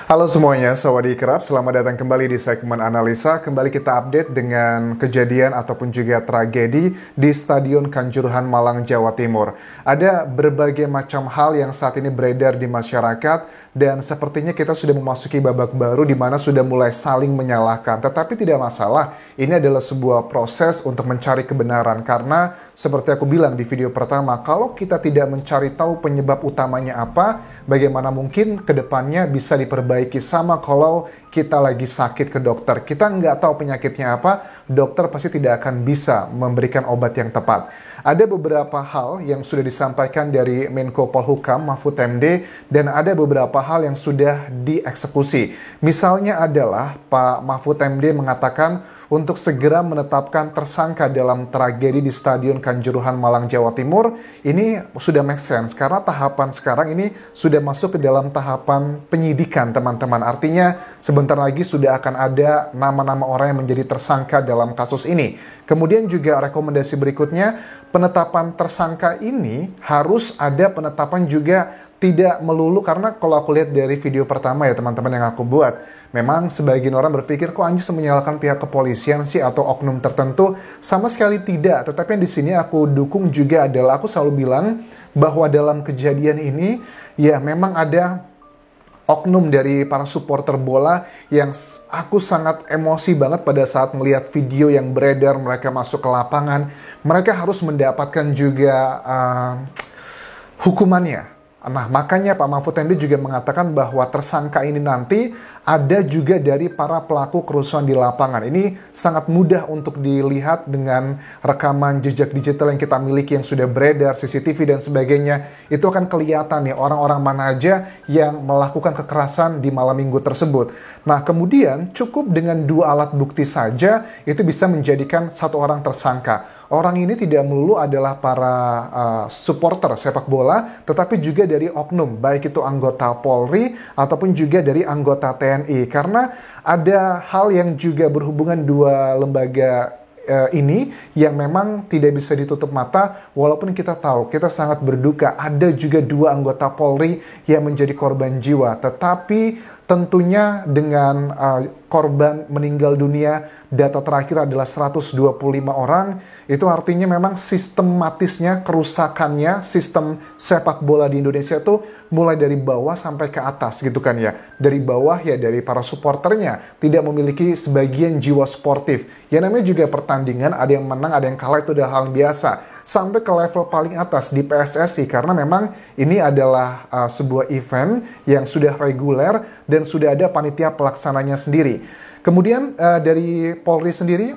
Halo semuanya, sawadee krab. Selamat datang kembali di segmen analisa. Kembali kita update dengan kejadian ataupun juga tragedi di Stadion Kanjuruhan Malang, Jawa Timur. Ada berbagai macam hal yang saat ini beredar di masyarakat dan sepertinya kita sudah memasuki babak baru di mana sudah mulai saling menyalahkan. Tetapi tidak masalah, ini adalah sebuah proses untuk mencari kebenaran karena seperti aku bilang di video pertama, kalau kita tidak mencari tahu penyebab utamanya apa, bagaimana mungkin kedepannya bisa diperbaiki. Sama kalau kita lagi sakit ke dokter, kita nggak tahu penyakitnya apa, dokter pasti tidak akan bisa memberikan obat yang tepat. Ada beberapa hal yang sudah disampaikan dari Menko Polhukam Mahfud MD dan ada beberapa hal yang sudah dieksekusi. Misalnya adalah Pak Mahfud MD mengatakan untuk segera menetapkan tersangka dalam tragedi di Stadion Kanjuruhan Malang, Jawa Timur. Ini sudah make sense karena tahapan sekarang ini sudah masuk ke dalam tahapan penyidikan, teman-teman. Artinya sebentar lagi sudah akan ada nama-nama orang yang menjadi tersangka dalam kasus ini. Kemudian juga rekomendasi berikutnya, penetapan tersangka ini harus ada penetapan juga tidak melulu, karena kalau aku lihat dari video pertama ya teman-teman yang aku buat, memang sebagian orang berpikir kok Anjus menyalahkan pihak kepolisian sih atau oknum tertentu. Sama sekali tidak, tetapi yang di sini aku dukung juga adalah aku selalu bilang bahwa dalam kejadian ini ya memang ada oknum dari para supporter bola yang aku sangat emosi banget pada saat melihat video yang beredar, mereka masuk ke lapangan, mereka harus mendapatkan juga hukumannya. Nah, makanya Pak Mahfud MD juga mengatakan bahwa tersangka ini nanti ada juga dari para pelaku kerusuhan di lapangan. Ini sangat mudah untuk dilihat dengan rekaman jejak digital yang kita miliki yang sudah beredar, CCTV dan sebagainya. Itu akan kelihatan nih orang-orang mana aja yang melakukan kekerasan di malam minggu tersebut. Nah, kemudian cukup dengan 2 alat bukti saja itu bisa menjadikan satu orang tersangka. Orang ini tidak melulu adalah para supporter sepak bola, tetapi juga dari oknum, baik itu anggota Polri ataupun juga dari anggota TNI. Karena ada hal yang juga berhubungan dua lembaga ini yang memang tidak bisa ditutup mata, walaupun kita tahu, kita sangat berduka, ada juga 2 anggota Polri yang menjadi korban jiwa. Tetapi tentunya dengan korban meninggal dunia, data terakhir adalah 125 orang, itu artinya memang sistematisnya, kerusakannya, sistem sepak bola di Indonesia itu mulai dari bawah sampai ke atas gitu kan ya. Dari bawah ya dari para supporternya, tidak memiliki sebagian jiwa sportif. Ya namanya juga pertandingan, ada yang menang, ada yang kalah, itu udah hal biasa. Sampai ke level paling atas di PSSI, karena memang ini adalah sebuah event yang sudah reguler dan sudah ada panitia pelaksananya sendiri. Kemudian dari Polri sendiri,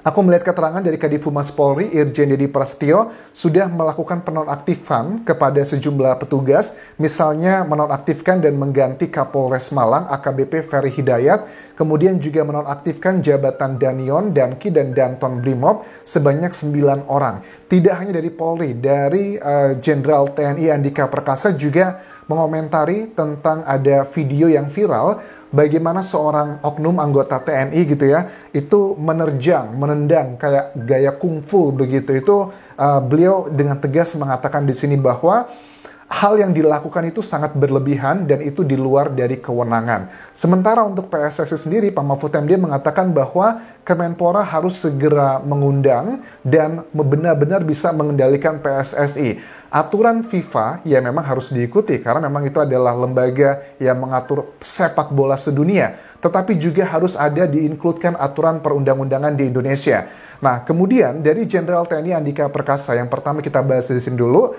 aku melihat keterangan dari Kadif Humas Polri, Irjen Dedi Prasetyo, sudah melakukan penonaktifan kepada sejumlah petugas, misalnya menonaktifkan dan mengganti Kapolres Malang, AKBP Ferry Hidayat, kemudian juga menonaktifkan jabatan Danion, Danki, dan Danton Brimob sebanyak 9 orang. Tidak hanya dari Polri, dari Jenderal TNI Andika Perkasa juga mengomentari tentang ada video yang viral bagaimana seorang oknum anggota TNI gitu ya, itu menerjang, menendang kayak gaya kungfu begitu. Itu beliau dengan tegas mengatakan di sini bahwa hal yang dilakukan itu sangat berlebihan dan itu di luar dari kewenangan. Sementara untuk PSSI sendiri, Pak Mahfud MD mengatakan bahwa Kemenpora harus segera mengundang dan benar-benar bisa mengendalikan PSSI. Aturan FIFA ya memang harus diikuti karena memang itu adalah lembaga yang mengatur sepak bola sedunia. Tetapi juga harus ada diinkludkan aturan perundang-undangan di Indonesia. Nah, kemudian dari Jenderal TNI Andika Perkasa, yang pertama kita bahas di sini dulu,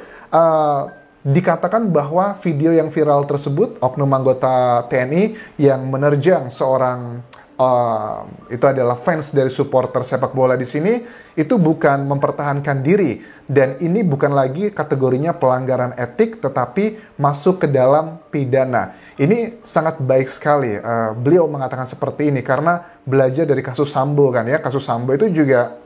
dikatakan bahwa video yang viral tersebut, oknum anggota TNI yang menerjang seorang itu adalah fans dari supporter sepak bola di sini, itu bukan mempertahankan diri. Dan ini bukan lagi kategorinya pelanggaran etik, tetapi masuk ke dalam pidana. Ini sangat baik sekali beliau mengatakan seperti ini, karena belajar dari kasus Sambo kan ya. Kasus Sambo itu juga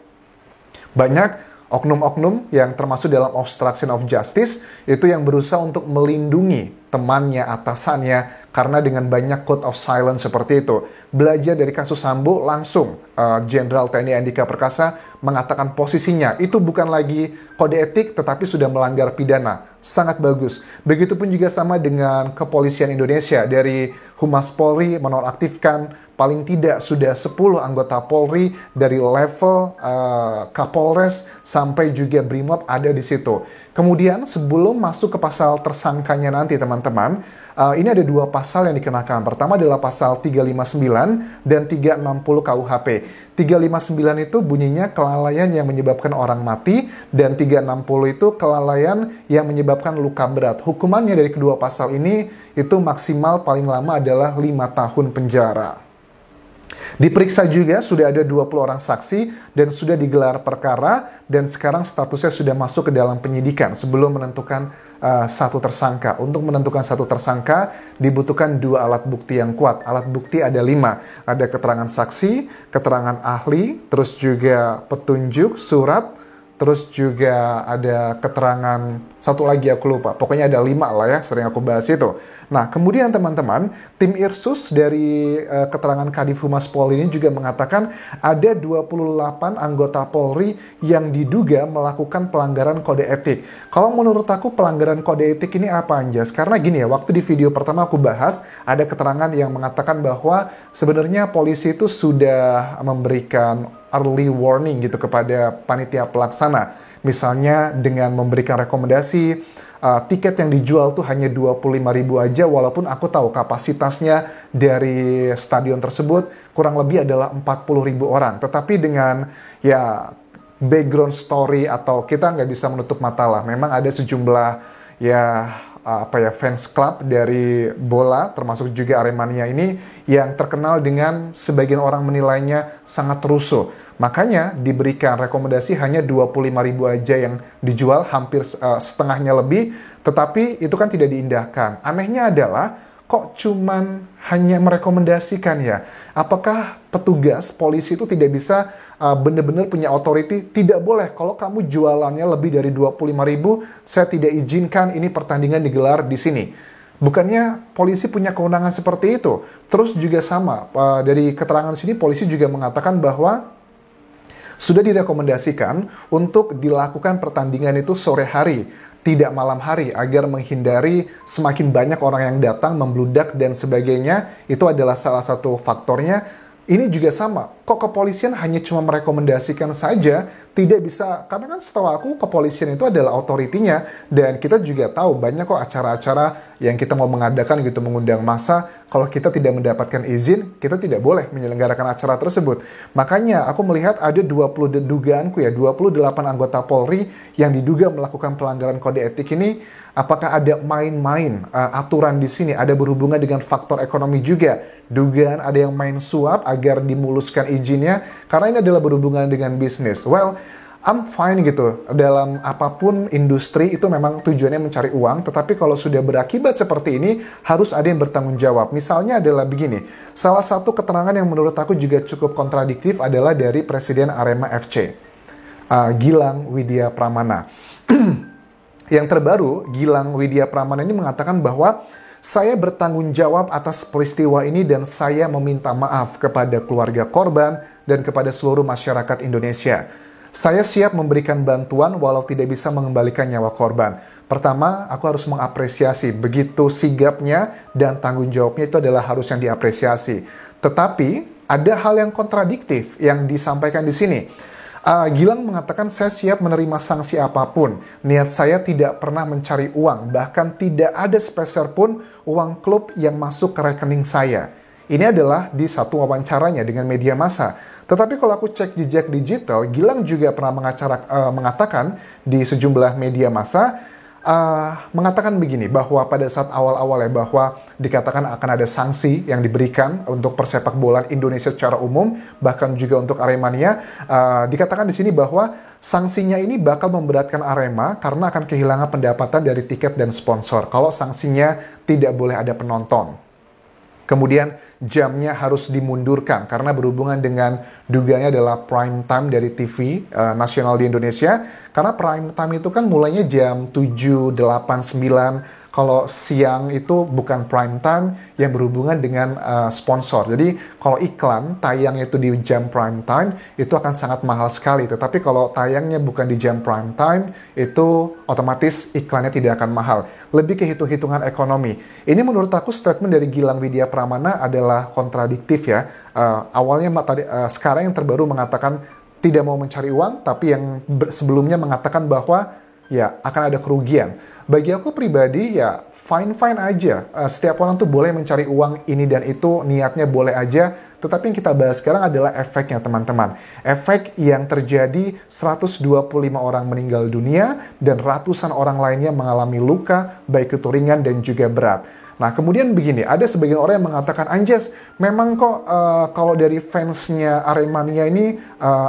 banyak oknum-oknum yang termasuk dalam obstruction of justice, itu yang berusaha untuk melindungi temannya, atasannya, karena dengan banyak code of silence seperti itu. Belajar dari kasus Sambo, langsung Jenderal TNI Andika Perkasa mengatakan posisinya itu bukan lagi kode etik tetapi sudah melanggar pidana. Sangat bagus. Begitupun juga sama dengan kepolisian Indonesia, dari Humas Polri menonaktifkan paling tidak sudah 10 anggota Polri dari level Kapolres sampai juga Brimob ada di situ. Kemudian sebelum masuk ke pasal tersangkanya nanti teman-teman, ini ada 2 pasal yang dikenakan. Pertama adalah pasal 359 dan 360 KUHP. 359 itu bunyinya kelalaian yang menyebabkan orang mati, dan 360 itu kelalaian yang menyebabkan luka berat. Hukumannya dari kedua pasal ini itu maksimal paling lama adalah 5 tahun penjara. Diperiksa juga sudah ada 20 orang saksi dan sudah digelar perkara, dan sekarang statusnya sudah masuk ke dalam penyidikan sebelum menentukan satu tersangka. Untuk menentukan satu tersangka dibutuhkan 2 alat bukti yang kuat. Alat bukti ada 5. Ada keterangan saksi, keterangan ahli, terus juga petunjuk, surat, terus juga ada keterangan, satu lagi aku lupa. Pokoknya ada 5 lah ya, sering aku bahas itu. Nah, kemudian teman-teman, tim Irsus dari keterangan Kadif Humas Polri ini juga mengatakan ada 28 anggota Polri yang diduga melakukan pelanggaran kode etik. Kalau menurut aku pelanggaran kode etik ini apa, Anjas? Karena gini ya, waktu di video pertama aku bahas, ada keterangan yang mengatakan bahwa sebenarnya polisi itu sudah memberikan early warning gitu kepada panitia pelaksana. Misalnya dengan memberikan rekomendasi tiket yang dijual tuh hanya 25.000 aja, walaupun aku tahu kapasitasnya dari stadion tersebut kurang lebih adalah 40.000 orang. Tetapi dengan ya background story, atau kita nggak bisa menutup mata lah, memang ada sejumlah fans club dari bola, termasuk juga Aremania ini, yang terkenal dengan sebagian orang menilainya sangat rusuh. Makanya diberikan rekomendasi hanya 25.000 aja yang dijual, hampir setengahnya lebih, tetapi itu kan tidak diindahkan. Anehnya adalah, kok cuman hanya merekomendasikan ya? Apakah petugas polisi itu tidak bisa benar-benar punya authority? Tidak boleh, kalau kamu jualannya lebih dari 25.000, saya tidak izinkan ini pertandingan digelar di sini. Bukannya polisi punya kewenangan seperti itu? Terus juga sama, dari keterangan sini polisi juga mengatakan bahwa sudah direkomendasikan untuk dilakukan pertandingan itu sore hari, tidak malam hari, agar menghindari semakin banyak orang yang datang, membludak dan sebagainya. Itu adalah salah satu faktornya. Ini juga sama, kok kepolisian hanya cuma merekomendasikan saja, tidak bisa, karena kan setahu aku kepolisian itu adalah otoritinya, dan kita juga tahu banyak kok acara-acara yang kita mau mengadakan gitu, mengundang massa, kalau kita tidak mendapatkan izin, kita tidak boleh menyelenggarakan acara tersebut. Makanya aku melihat ada 28 anggota Polri yang diduga melakukan pelanggaran kode etik ini. Apakah ada main-main aturan di sini? Ada berhubungan dengan faktor ekonomi juga. Dugaan ada yang main suap agar dimuluskan izinnya, karena ini adalah berhubungan dengan bisnis. Well, I'm fine gitu. Dalam apapun industri itu memang tujuannya mencari uang, tetapi kalau sudah berakibat seperti ini, harus ada yang bertanggung jawab. Misalnya adalah begini, salah satu keterangan yang menurut aku juga cukup kontradiktif adalah dari Presiden Arema FC, Gilang Widya Pramana. Yang terbaru, Gilang Widya Pramana ini mengatakan bahwa saya bertanggung jawab atas peristiwa ini dan saya meminta maaf kepada keluarga korban dan kepada seluruh masyarakat Indonesia. Saya siap memberikan bantuan walau tidak bisa mengembalikan nyawa korban. Pertama, aku harus mengapresiasi begitu sigapnya dan tanggung jawabnya, itu adalah harus yang diapresiasi. Tetapi ada hal yang kontradiktif yang disampaikan di sini. Gilang mengatakan, saya siap menerima sanksi apapun. Niat saya tidak pernah mencari uang, bahkan tidak ada sepeser pun uang klub yang masuk ke rekening saya. Ini adalah di satu wawancaranya dengan media massa. Tetapi kalau aku cek jejak digital, Gilang juga pernah mengatakan di sejumlah media massa, mengatakan begini, bahwa pada saat awal-awal ya, bahwa dikatakan akan ada sanksi yang diberikan untuk persepak bola Indonesia secara umum, bahkan juga untuk Aremania. Dikatakan di sini bahwa sanksinya ini bakal memberatkan Arema karena akan kehilangan pendapatan dari tiket dan sponsor kalau sanksinya tidak boleh ada penonton. Kemudian jamnya harus dimundurkan karena berhubungan dengan dugaannya adalah prime time dari TV nasional di Indonesia. Karena prime time itu kan mulainya jam 7, 8, 9. kalau siang itu bukan prime time yang berhubungan dengan sponsor. Jadi kalau iklan tayangnya itu di jam prime time itu akan sangat mahal sekali. Tetapi kalau tayangnya bukan di jam prime time itu otomatis iklannya tidak akan mahal. Lebih ke hitung-hitungan ekonomi. Ini menurut aku statement dari Gilang Widya Pramana adalah kontradiktif ya. Awalnya sekarang yang terbaru mengatakan tidak mau mencari uang, tapi yang sebelumnya mengatakan bahwa ya akan ada kerugian. Bagi aku pribadi ya fine-fine aja. Setiap orang tuh boleh mencari uang ini dan itu, niatnya boleh aja. Tetapi yang kita bahas sekarang adalah efeknya teman-teman. Efek yang terjadi 125 orang meninggal dunia dan ratusan orang lainnya mengalami luka, baik itu ringan dan juga berat. Nah kemudian begini, ada sebagian orang yang mengatakan, Anjas, memang kok kalau dari fansnya Aremania ini,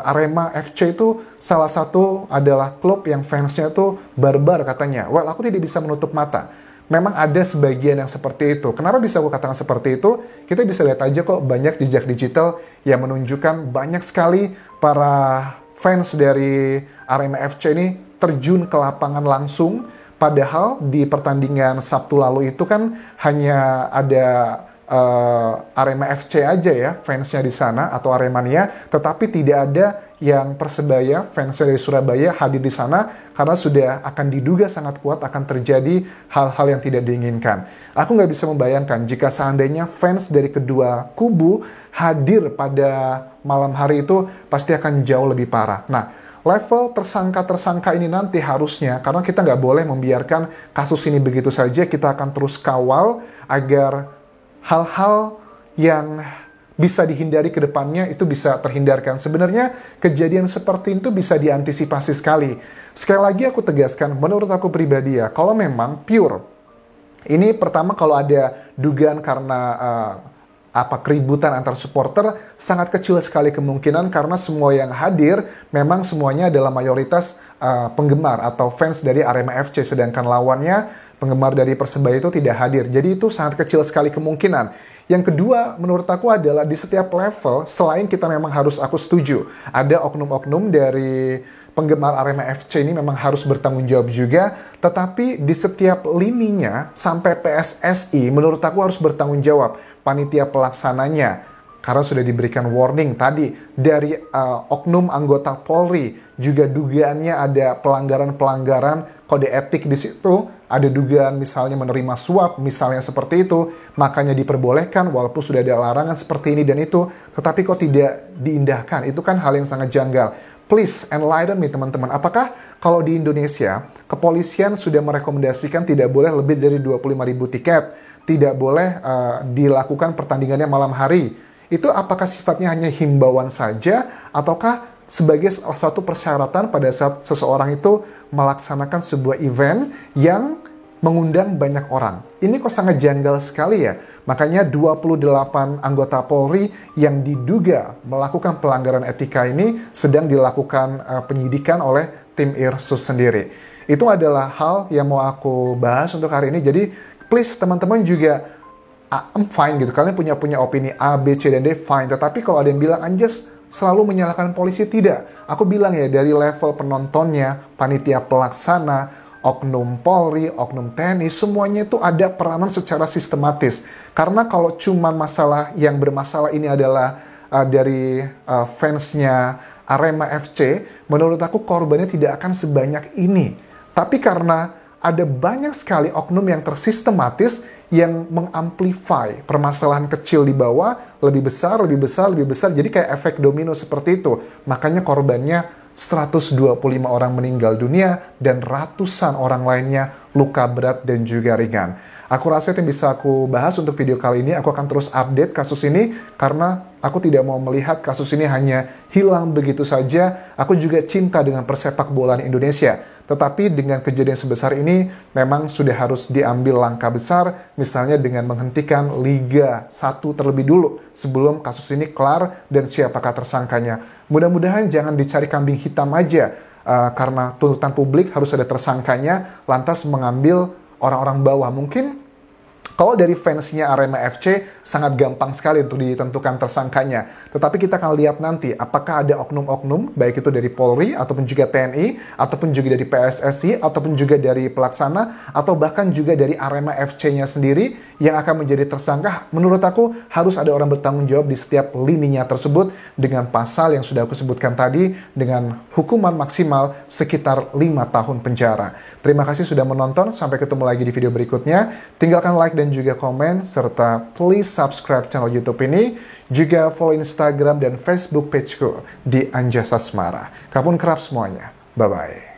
Arema FC itu salah satu adalah klub yang fansnya itu barbar katanya. Well, aku tidak bisa menutup mata. Memang ada sebagian yang seperti itu. Kenapa bisa aku katakan seperti itu? Kita bisa lihat aja kok banyak jejak digital yang menunjukkan banyak sekali para fans dari Arema FC ini terjun ke lapangan langsung. Padahal di pertandingan Sabtu lalu itu kan hanya ada Arema FC aja ya fansnya di sana atau Aremania, tetapi tidak ada yang Persebaya fansnya dari Surabaya hadir di sana karena sudah akan diduga sangat kuat akan terjadi hal-hal yang tidak diinginkan. Aku nggak bisa membayangkan jika seandainya fans dari kedua kubu hadir pada malam hari itu pasti akan jauh lebih parah. Nah, level tersangka-tersangka ini nanti harusnya, karena kita nggak boleh membiarkan kasus ini begitu saja, kita akan terus kawal agar hal-hal yang bisa dihindari ke depannya itu bisa terhindarkan. Sebenarnya kejadian seperti itu bisa diantisipasi sekali. Sekali lagi aku tegaskan, menurut aku pribadi ya, kalau memang pure, ini pertama kalau ada dugaan karena keributan antar supporter, sangat kecil sekali kemungkinan karena semua yang hadir memang semuanya adalah mayoritas penggemar atau fans dari Arema FC, sedangkan lawannya penggemar dari Persebaya itu tidak hadir. Jadi itu sangat kecil sekali kemungkinan. Yang kedua menurut aku adalah di setiap level, selain kita memang harus, aku setuju, ada oknum-oknum dari penggemar Arema FC ini memang harus bertanggung jawab juga, tetapi di setiap lininya sampai PSSI menurut aku harus bertanggung jawab, panitia pelaksananya, karena sudah diberikan warning tadi dari oknum anggota Polri, juga dugaannya ada pelanggaran-pelanggaran kode etik di situ, ada dugaan misalnya menerima suap, misalnya seperti itu, makanya diperbolehkan walaupun sudah ada larangan seperti ini dan itu, tetapi kok tidak diindahkan, itu kan hal yang sangat janggal. Please enlighten me teman-teman, apakah kalau di Indonesia, kepolisian sudah merekomendasikan tidak boleh lebih dari 25.000 tiket, tidak boleh dilakukan pertandingannya malam hari, itu apakah sifatnya hanya himbauan saja, ataukah sebagai salah satu persyaratan pada saat seseorang itu melaksanakan sebuah event yang mengundang banyak orang? Ini kok sangat janggal sekali ya. Makanya 28 anggota Polri yang diduga melakukan pelanggaran etika ini sedang dilakukan penyidikan oleh tim Irsus sendiri. Itu adalah hal yang mau aku bahas untuk hari ini. Jadi please teman-teman juga, I'm fine gitu. Kalian punya opini A, B, C, dan D, fine. Tetapi kalau ada yang bilang, Anjas selalu menyalahkan polisi, tidak. Aku bilang ya, dari level penontonnya, panitia pelaksana, oknum Polri, oknum TNI, semuanya itu ada peranan secara sistematis. Karena kalau cuma masalah yang bermasalah ini adalah dari fansnya Arema FC, menurut aku korbannya tidak akan sebanyak ini. Tapi karena ada banyak sekali oknum yang tersistematis yang mengamplify permasalahan kecil di bawah lebih besar, lebih besar, lebih besar. Jadi kayak efek domino seperti itu. Makanya korbannya 125 orang meninggal dunia dan ratusan orang lainnya luka berat dan juga ringan. Aku rasa itu yang bisa aku bahas untuk video kali ini. Aku akan terus update kasus ini karena aku tidak mau melihat kasus ini hanya hilang begitu saja. Aku juga cinta dengan persepak bolaan Indonesia. Tetapi dengan kejadian sebesar ini memang sudah harus diambil langkah besar, misalnya dengan menghentikan Liga 1 terlebih dulu sebelum kasus ini kelar dan siapakah tersangkanya. Mudah-mudahan jangan dicari kambing hitam aja karena tuntutan publik harus ada tersangkanya, lantas mengambil orang-orang bawah. Mungkin Kalau dari fansnya Arema FC, sangat gampang sekali untuk ditentukan tersangkanya. Tetapi kita akan lihat nanti apakah ada oknum-oknum, baik itu dari Polri, ataupun juga TNI, ataupun juga dari PSSI, ataupun juga dari pelaksana, atau bahkan juga dari Arema FC-nya sendiri yang akan menjadi tersangka. Menurut aku, harus ada orang bertanggung jawab di setiap lininya tersebut dengan pasal yang sudah aku sebutkan tadi, dengan hukuman maksimal sekitar 5 tahun penjara. Terima kasih sudah menonton, sampai ketemu lagi di video berikutnya. Tinggalkan like dan juga komen, serta please subscribe channel YouTube ini, juga follow Instagram dan Facebook pageku di Anjas Asmara. Kapun kerap semuanya. Bye-bye.